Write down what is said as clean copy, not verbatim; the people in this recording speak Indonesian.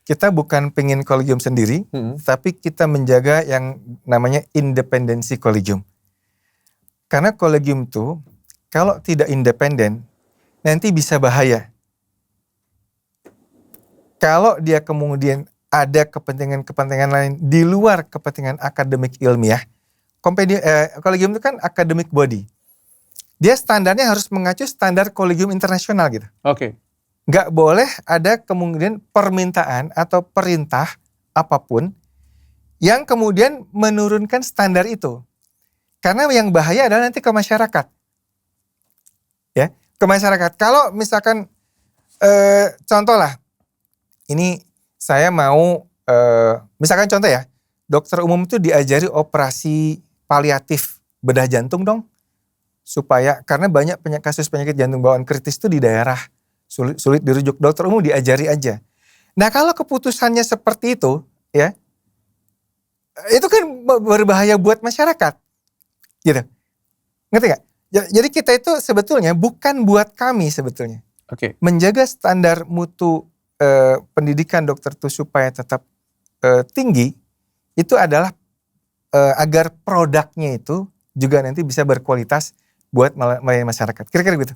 kita bukan pengen kolegium sendiri, tapi kita menjaga yang namanya independensi kolegium. Karena kolegium tuh kalau tidak independen, nanti bisa bahaya. Kalau dia kemudian ada kepentingan-kepentingan lain di luar kepentingan akademik ilmiah, kolegium itu kan academic body. Dia standarnya harus mengacu standar kolegium internasional gitu. Oke. Nggak boleh ada kemudian permintaan atau perintah apapun yang kemudian menurunkan standar itu. Karena yang bahaya adalah nanti ke masyarakat. Ya, ke masyarakat. Kalau misalkan contoh lah, ini saya mau misalkan contoh ya, dokter umum itu diajari operasi paliatif bedah jantung dong. Supaya, karena banyak kasus penyakit jantung bawaan kritis itu di daerah. Sulit dirujuk, dokter umum diajari aja. Nah kalau keputusannya seperti itu, ya, itu kan berbahaya buat masyarakat, gitu. Ngerti gak? Jadi kita itu sebetulnya bukan buat kami sebetulnya. Oke. Menjaga standar mutu pendidikan dokter itu supaya tetap tinggi, itu adalah agar produknya itu juga nanti bisa berkualitas buat melayani masyarakat. Kira-kira gitu.